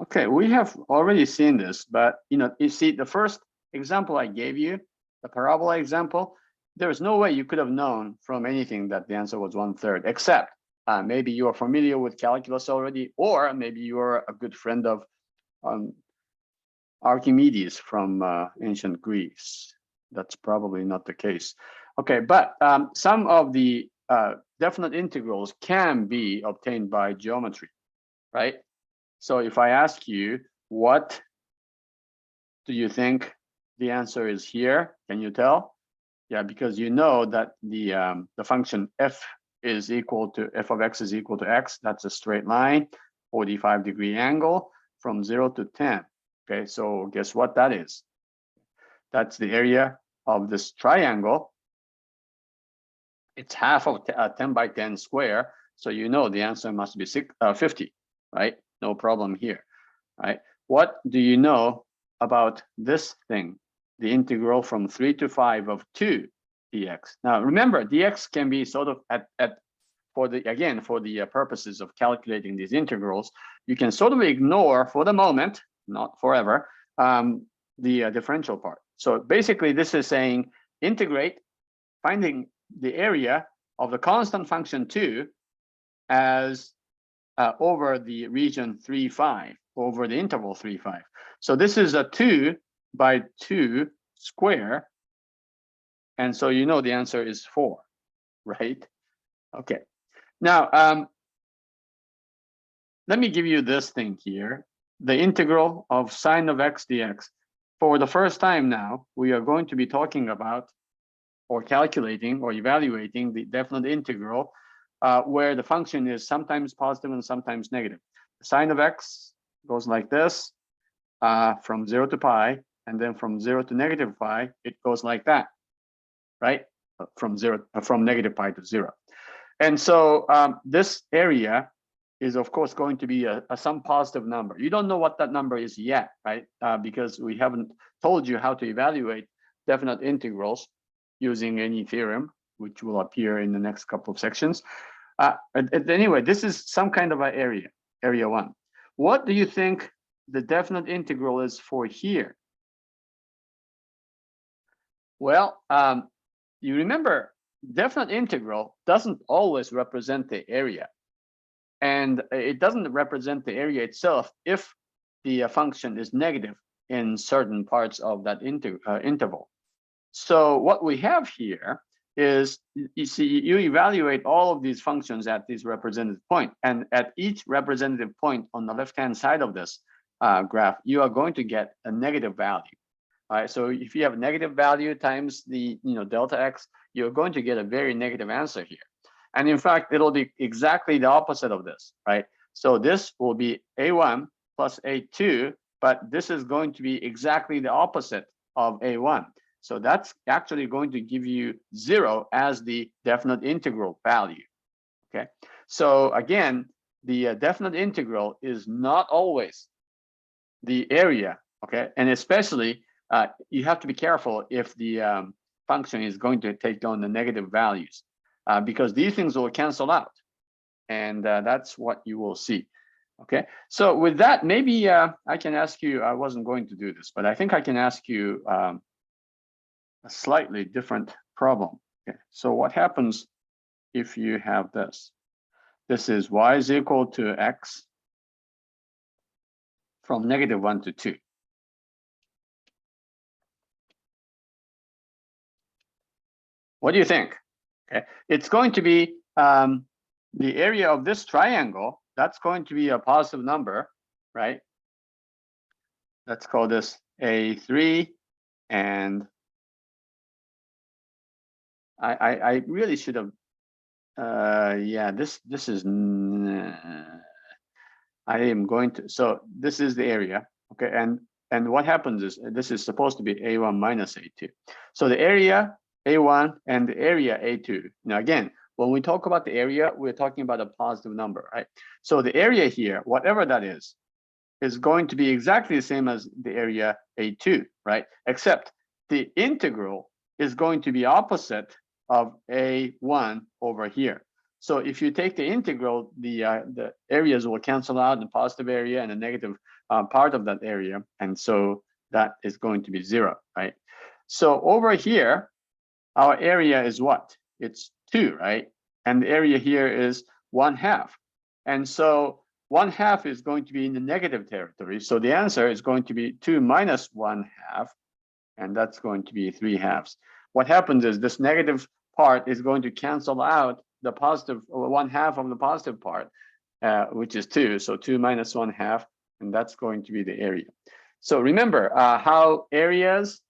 Okay, we have already seen this, but you see the first example I gave you, the parabola example, there's no way you could have known from anything that the answer was 1/3, except maybe you are familiar with calculus already, or maybe you are a good friend of Archimedes from ancient Greece. That's probably not the case. Okay, but some of the definite integrals can be obtained by geometry, right? So if I ask you, what do you think the answer is here? Can you tell? Yeah, because you know that the function f is equal to f of x is equal to x. That's a straight line, 45-degree angle from 0 to 10. Okay, so guess what that is? That's the area of this triangle. It's half of 10 by 10 square. So you know the answer must be 50, right? No problem here, right? What do you know about this thing? The integral from 3 to 5 of 2 dx. Now remember, dx can be sort of for the purposes of calculating these integrals, you can sort of ignore for the moment, not forever, the differential part. So basically this is saying integrate, finding the area of the constant function 2 as over the region 3, 5, over the interval 3, 5. So this is a 2 by 2 square. And so you know the answer is 4, right? Okay. Now, let me give you this thing here. The integral of sine of x dx. For the first time now, we are going to be talking about or calculating or evaluating the definite integral where the function is sometimes positive and sometimes negative. The sine of x goes like this from 0 to pi, and then from 0 to negative pi, it goes like that, right? From negative pi to 0. And so this area is, of course, going to be some positive number. You don't know what that number is yet, right? Because we haven't told you how to evaluate definite integrals using any theorem, which will appear in the next couple of sections. Anyway, this is some kind of an area 1. What do you think the definite integral is for here? Well, you remember, definite integral doesn't always represent the area. And it doesn't represent the area itself if the function is negative in certain parts of that interval. So what we have here is, you see, you evaluate all of these functions at this representative point, and at each representative point on the left-hand side of this graph, you are going to get a negative value. All right, so if you have a negative value times the delta x, you're going to get a very negative answer here. And in fact, it'll be exactly the opposite of this, right? So this will be a1 plus a2, but this is going to be exactly the opposite of a1. So that's actually going to give you 0 as the definite integral value, okay? So again, the definite integral is not always the area, okay? And especially, you have to be careful if the function is going to take on the negative values, because these things will cancel out. And that's what you will see. Okay, so with that, maybe I can ask you, I wasn't going to do this, but I think I can ask you a slightly different problem. Okay, so what happens if you have this? This is y is equal to x from -1 to 2. What do you think? Okay, it's going to be the area of this triangle. That's going to be a positive number, right? Let's call this A3, and I really should have, yeah, this is, I am going to, so this is the area, okay, and what happens is, this is supposed to be A1 minus A2. So the area A1 and the area A2. Now again, when we talk about the area, we're talking about a positive number, right? So the area here, whatever that is going to be exactly the same as the area A2, right? Except the integral is going to be opposite of A1 over here. So if you take the integral, the areas will cancel out, the positive area and the negative part of that area, and so that is going to be 0, right? So over here, our area is what? It's 2, right? And the area here is 1/2. And so 1/2 is going to be in the negative territory. So the answer is going to be 2 minus 1/2, and that's going to be 3/2. What happens is this negative part is going to cancel out the positive, 1/2 of the positive part, which is 2. So 2 minus 1/2, and that's going to be the area. So remember how areas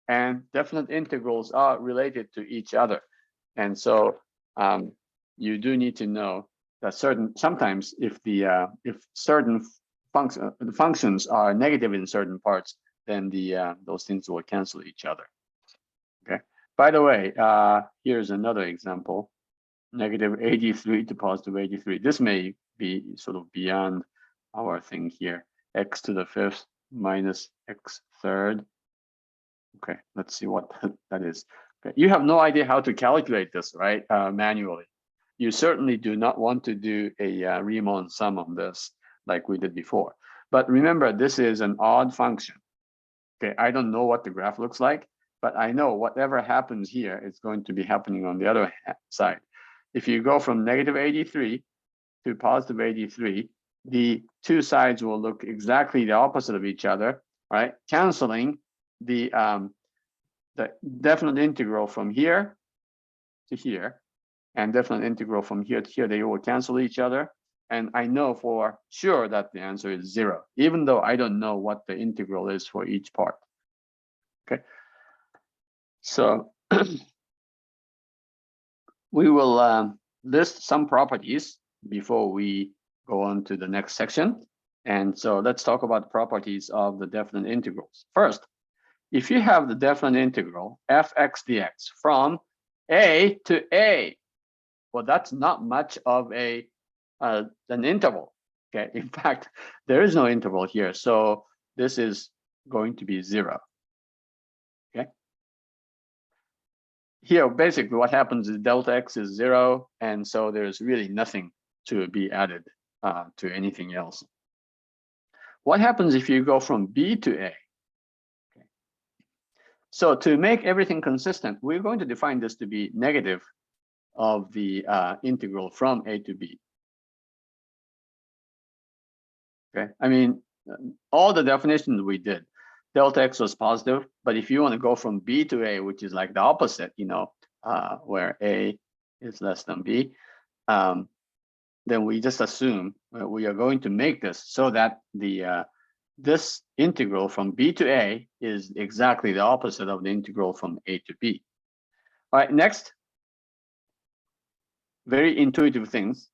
and definite integrals are related to each other. And so you do need to know that sometimes if certain functions are negative in certain parts, then those things will cancel each other. Okay. By the way, here's another example: negative 83 to positive 83. This may be sort of beyond our thing here. X to the 5th minus X third. Okay, let's see what that is. Okay. You have no idea how to calculate this, right? Manually. You certainly do not want to do a Riemann sum on this like we did before. But remember, this is an odd function. Okay, I don't know what the graph looks like, but I know whatever happens here is going to be happening on the other side. If you go from negative 83 to positive 83, the two sides will look exactly the opposite of each other, right? Canceling the definite integral from here to here, and definite integral from here to here. They will cancel each other. And I know for sure that the answer is 0, even though I don't know what the integral is for each part. Okay. So we will list some properties before we go on to the next section. And so let's talk about the properties of the definite integrals. First, if you have the definite integral f(x) dx from a to a, well, that's not much of an interval. Okay, in fact, there is no interval here, so this is going to be 0. Okay. Here, basically, what happens is delta x is 0, and so there's really nothing to be added to anything else. What happens if you go from b to a? Okay. So to make everything consistent, we're going to define this to be negative of the integral from a to b. Okay, I mean, all the definitions we did, delta x was positive, but if you want to go from b to a, which is like the opposite, you know, where a is less than b, then we just assume we are going to make this so that this integral from b to a is exactly the opposite of the integral from a to b. All right, next, very intuitive things.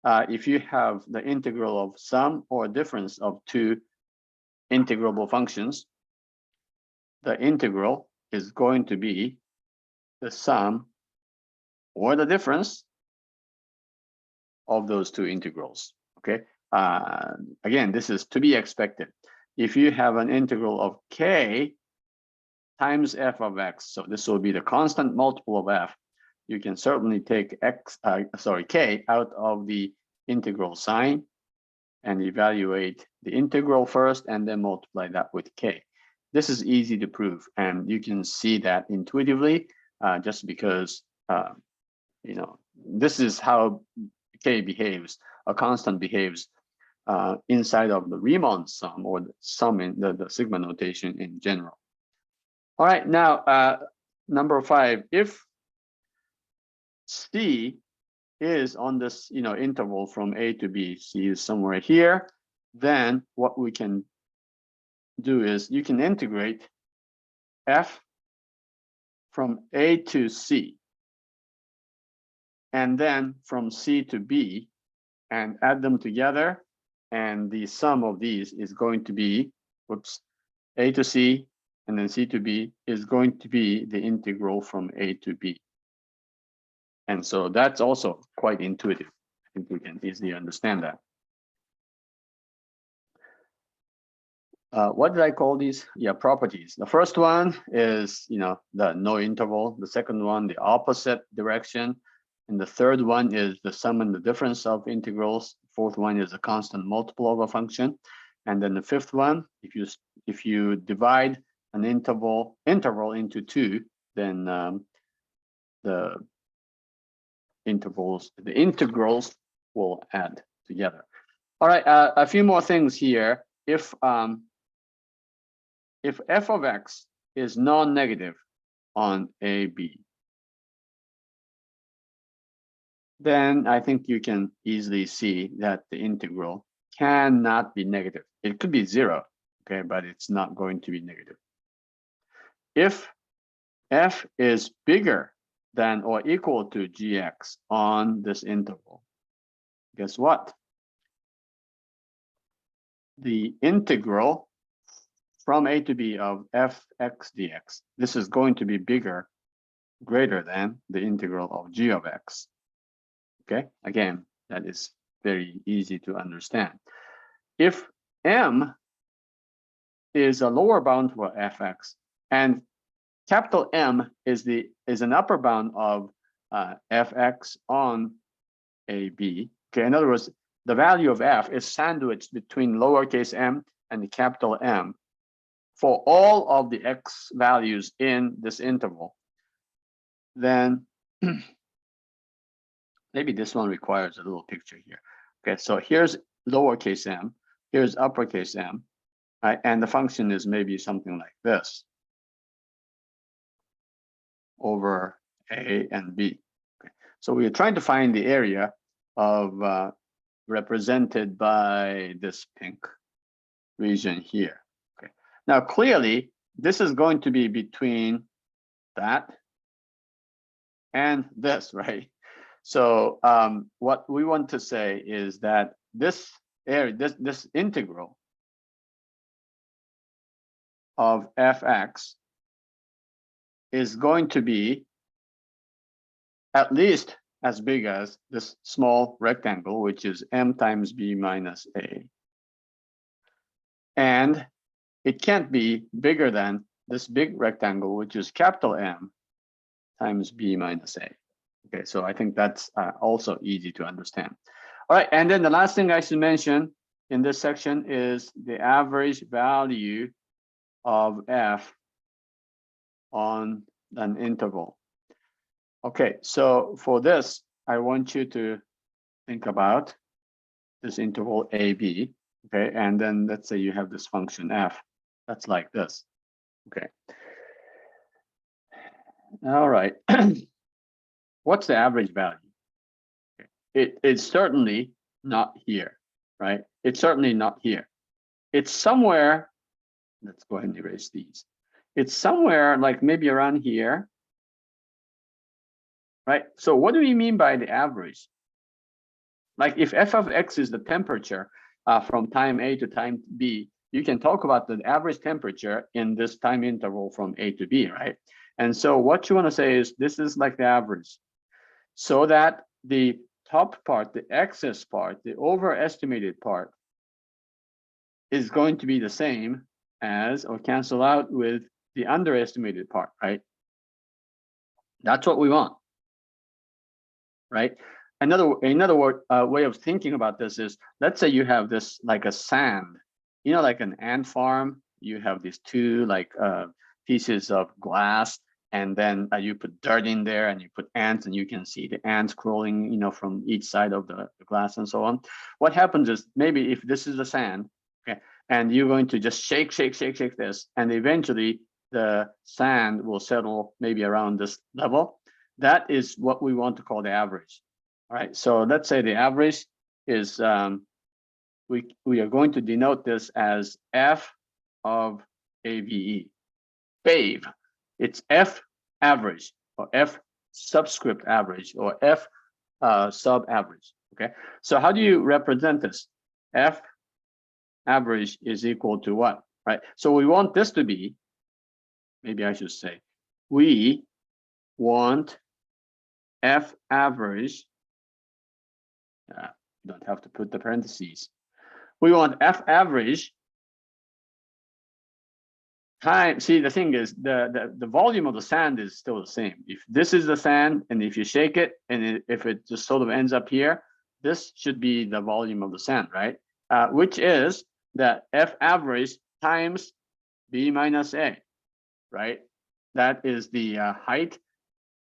If you have the integral of sum or difference of two integrable functions, the integral is going to be the sum or the difference of those two integrals. Okay. Again, this is to be expected. If you have an integral of k times f of x, so this will be the constant multiple of f, you can certainly take k out of the integral sign and evaluate the integral first and then multiply that with k. This is easy to prove, and you can see that intuitively just because you know, this is how k behaves, a constant behaves inside of the Riemann sum, or the sum in the sigma notation in general. All right, now number 5, if C is on this, you know, interval from a to b, C is somewhere here, then what we can do is you can integrate f from a to c, and then from c to b, and add them together, and the sum of these is going to be, a to c and then c to b is going to be the integral from a to b. And so that's also quite intuitive. I think we can easily understand that. What did I call these? Yeah, properties. The first one is, you know, the no interval. The second one, the opposite direction. And the third one is the sum and the difference of integrals. Fourth one is a constant multiple of a function. And then the fifth one, if you divide an interval into two, then the integrals will add together. All right, a few more things here. If f of x is non-negative on AB, then I think you can easily see that the integral cannot be negative. It could be 0, okay, but it's not going to be negative. If f is bigger than or equal to gx on this interval, guess what? The integral from a to b of fx dx, this is going to be greater than the integral of g of x. Okay, again, that is very easy to understand. If m is a lower bound for fx and capital M is an upper bound of fx on AB. Okay, in other words, the value of f is sandwiched between lowercase m and the capital M for all of the x values in this interval. Then maybe this one requires a little picture here. Okay, so here's lowercase m, here's uppercase M, right? And the function is maybe something like this over A and B. Okay. So we are trying to find the area of represented by this pink region here. Okay. Now clearly this is going to be between that and this, right? So what we want to say is that this area, this integral of fx is going to be at least as big as this small rectangle, which is m times b minus a. And it can't be bigger than this big rectangle, which is capital M times b minus a. Okay, so I think that's also easy to understand. All right, and then the last thing I should mention in this section is the average value of f on an interval. Okay, so for this, I want you to think about this interval AB, okay? And then let's say you have this function f, that's like this, okay? All right, what's the average value? It's certainly not here, right? It's certainly not here. It's somewhere, let's go ahead and erase these. It's somewhere like maybe around here, right? So what do we mean by the average? Like if f of x is the temperature from time A to time B, you can talk about the average temperature in this time interval from A to B, right? And so what you want to say is this is like the average, so that the top part, the excess part, the overestimated part is going to be the same as or cancel out with the underestimated part, right? That's what we want, right? Another way of thinking about this is, let's say you have this like a sand, you know, like an ant farm. You have these two like pieces of glass, and then you put dirt in there, and you put ants, and you can see the ants crawling, you know, from each side of the glass and so on. What happens is maybe if this is the sand, okay, and you're going to just shake this, and eventually the sand will settle maybe around this level. That is what we want to call the average. All right, so let's say the average is, we are going to denote this as f of AVE. BAVE, it's f average or f subscript average or f sub average, okay? So how do you represent this? F average is equal to what, right? So we want this to be, maybe I should say, we want f average, you don't have to put the parentheses. We want f average time. See, the thing is, the volume of the sand is still the same. If this is the sand, and if you shake it, and if it just sort of ends up here, this should be the volume of the sand, right? Which is that F average times B minus A, right? That is the height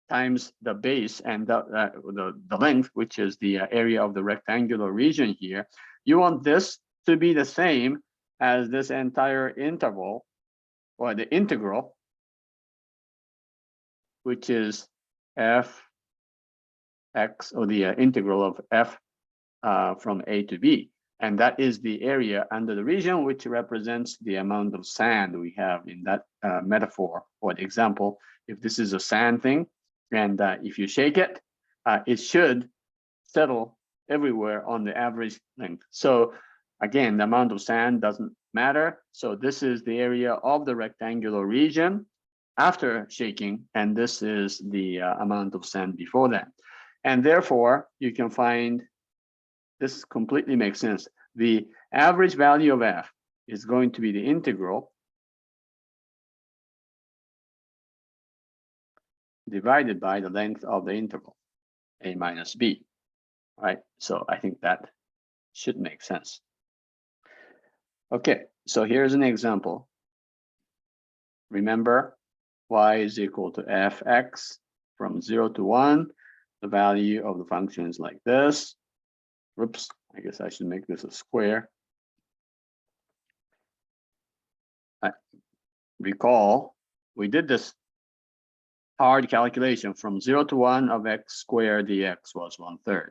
times the base and the length, which is the area of the rectangular region here. You want this to be the same as this entire interval, or the integral, which is f x, or the integral of f from a to b. And that is the area under the region, which represents the amount of sand we have in that metaphor or the example. If this is a sand thing, and if you shake it, it should settle everywhere on the average length. So again, the amount of sand doesn't matter. So this is the area of the rectangular region after shaking, and this is the amount of sand before that. And therefore, you can find this completely makes sense. The average value of f is going to be the integral divided by the length of the interval, a minus b, right? So I think that should make sense. Okay, so here's an example. Remember, y is equal to fx from 0 to 1. The value of the function is like this. Oops, I guess I should make this a square. Recall, we did this hard calculation from 0 to 1 of x squared dx was 1/3.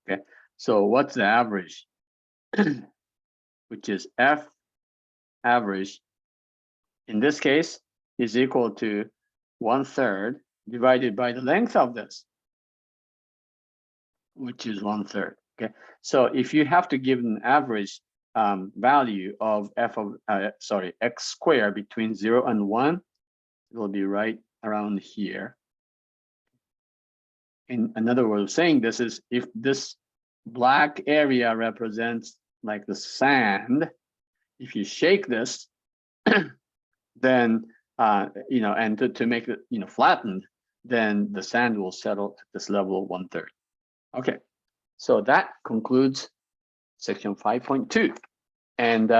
Okay, so what's the average? Which is f average, in this case, is equal to 1/3 divided by the length of this, which is 1/3. Okay, so if you have to give an average value of f of x squared between 0 and 1, it will be right around here. In another way of saying this is, if this black area represents like the sand, if you shake this, then and to make it flattened, then the sand will settle at this level 1/3. Okay, so that concludes section 5.2, and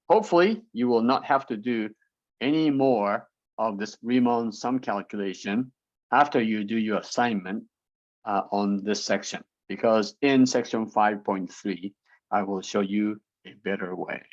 hopefully you will not have to do any more of this Riemann sum calculation after you do your assignment on this section, because in section 5.3 I will show you a better way.